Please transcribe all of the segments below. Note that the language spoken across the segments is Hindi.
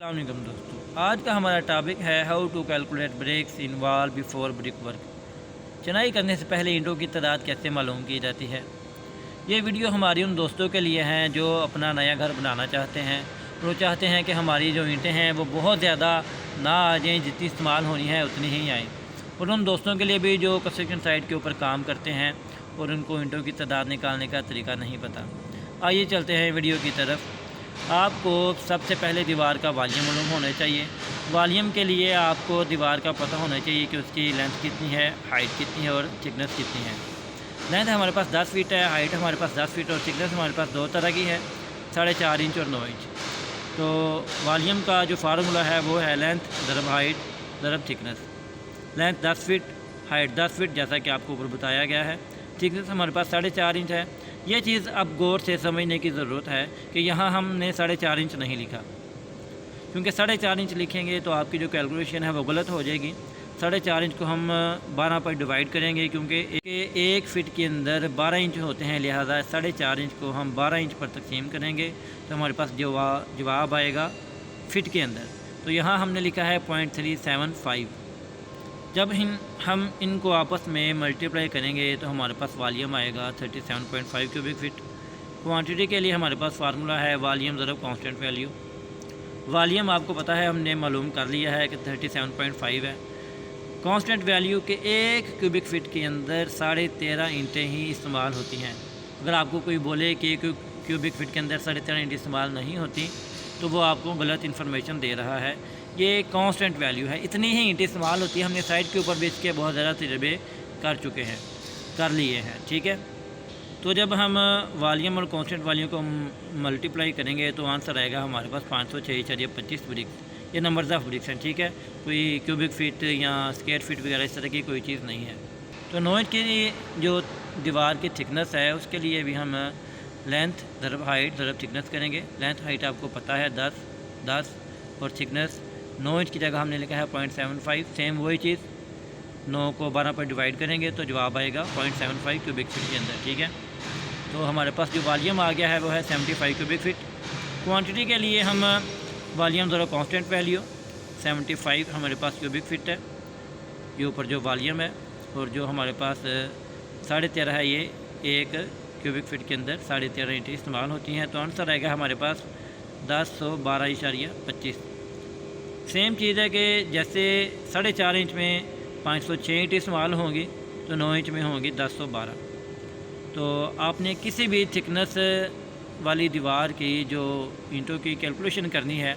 अस्सलाम वालेकुम दोस्तों, आज का हमारा टॉपिक है how to calculate bricks in wall before brick work. चिनाई करने से पहले ईंटों की तादाद कैसे मालूम की जाती है। ये वीडियो हमारी उन दोस्तों के लिए हैं जो अपना नया घर बनाना चाहते हैं। वो चाहते हैं कि हमारी जो ईंटें हैं वो बहुत ज़्यादा ना आ जाएँ, जितनी इस्तेमाल होनी है उतनी ही आएँ। और उन दोस्तों के लिए भी जो कंस्ट्रक्शन साइट के ऊपर काम करते हैं और उनको ईंटों की तादाद निकालने का तरीका नहीं पता। आइए चलते हैं वीडियो की तरफ। आपको सबसे पहले दीवार का वॉल्यूम मालूम होना चाहिए। वॉल्यूम के लिए आपको दीवार का पता होना चाहिए कि उसकी लेंथ कितनी है, हाइट कितनी है और थिकनेस कितनी है। लेंथ हमारे पास 10 फीट है, हाइट हमारे पास 10 फीट और थिकनेस हमारे पास दो तरह की है, 4.5 इंच और 9 इंच। तो वॉल्यूम का जो फार्मूला है वो है लेंथ ज़रब हाइट ज़रब thickness. Length 10 feet, height 10 feet जैसा कि आपको ऊपर बताया गया है। थिकनेस हमारे पास 4.5 इंच है। ये चीज़ अब गौर से समझने की ज़रूरत है कि यहाँ हमने 4.5 इंच नहीं लिखा, क्योंकि 4.5 इंच लिखेंगे तो आपकी जो कैलकुलेशन है वो गलत हो जाएगी। 4.5 इंच को हम 12 पर डिवाइड करेंगे, क्योंकि एक फ़िट के अंदर 12 इंच होते हैं, लिहाजा 4.5 इंच को हम 12 इंच पर तकसीम करेंगे तो हमारे पास जवाब आएगा फ़िट के अंदर। तो यहाँ हमने लिखा है 0.375। जब हम इनको आपस में मल्टीप्लाई करेंगे तो हमारे पास वॉल्यूम आएगा 37.5 क्यूबिक फीट। क्वांटिटी के लिए हमारे पास फार्मूला है वॉल्यूम ज़रब कांस्टेंट वैल्यू। वॉल्यूम आपको पता है, हमने मालूम कर लिया है कि 37.5 है। कांस्टेंट वैल्यू के एक क्यूबिक फीट के अंदर 13.5 ईंटें ही इस्तेमाल होती हैं। अगर आपको कोई बोले कि क्यूबिक फीट के अंदर 13.5 ईंटें इस्तेमाल नहीं होती तो वो आपको गलत इन्फॉर्मेशन दे रहा है। ये कांस्टेंट वैल्यू है, इतनी ही ईंटें इस्तेमाल होती है। हमने साइट के ऊपर बेच के बहुत ज़्यादा तजर्बे कर लिए हैं, ठीक है। तो जब हम वॉल्यूम और कांस्टेंट वैल्यू को मल्टीप्लाई करेंगे तो आंसर आएगा हमारे पास 506.25 ब्रिक्स। ये नंबर्स ऑफ ब्रिक्स हैं, ठीक है। कोई क्यूबिक फीट या स्क्वायर फीट वगैरह इस तरह की कोई चीज़ नहीं है। तो 9 इंच की जो दीवार की थिकनेस है उसके लिए भी हम लेंथ ज़रब हाइट ज़रब थिकनेस करेंगे। लेंथ हाइट आपको पता है 10 और थिकनेस 9 इंच की जगह हमने लिखा है 0.75। सेम वही चीज़, 9 को 12 पर डिवाइड करेंगे तो जवाब आएगा 0.75 क्यूबिक फीट के अंदर, ठीक है। तो हमारे पास जो वॉल्यूम आ गया है वो है 75 क्यूबिक फीट। क्वांटिटी के लिए हम वॉल्यूम ज़रा कांस्टेंट वैल्यू 75 हमारे पास क्यूबिक फीट है, ये ऊपर जो वॉल्यूम है, और जो हमारे पास 13.5 है, ये एक क्यूबिक फीट के अंदर 13.5 ईंटें इस्तेमाल होती हैं। तो आंसर आएगा हमारे पास 1012.25। सेम चीज़ है कि जैसे 4.5 इंच में 506 ईंटें इस्तेमाल होंगी तो 9 इंच में होंगी 1012। तो आपने किसी भी थिकनेस वाली दीवार की जो ईंटों की कैलकुलेशन करनी है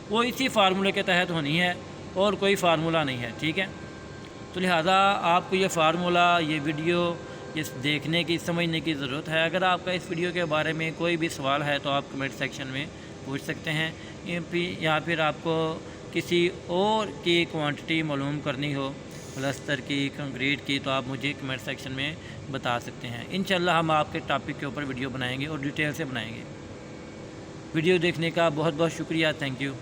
वो इसी फार्मूले के तहत होनी है और कोई फार्मूला नहीं है, ठीक है। तो लिहाजा आपको ये फार्मूला, ये वीडियो इस देखने की, समझने की ज़रूरत है। अगर आपका इस वीडियो के बारे में कोई भी सवाल है तो आप कमेंट सेक्शन में पूछ सकते हैं, या फिर आपको किसी और की क्वांटिटी मालूम करनी हो, प्लास्टर की, कंक्रीट की, तो आप मुझे कमेंट सेक्शन में बता सकते हैं। इंशाल्लाह हम आपके टॉपिक के ऊपर वीडियो बनाएंगे और डिटेल से बनाएंगे। वीडियो देखने का बहुत बहुत शुक्रिया, थैंक यू।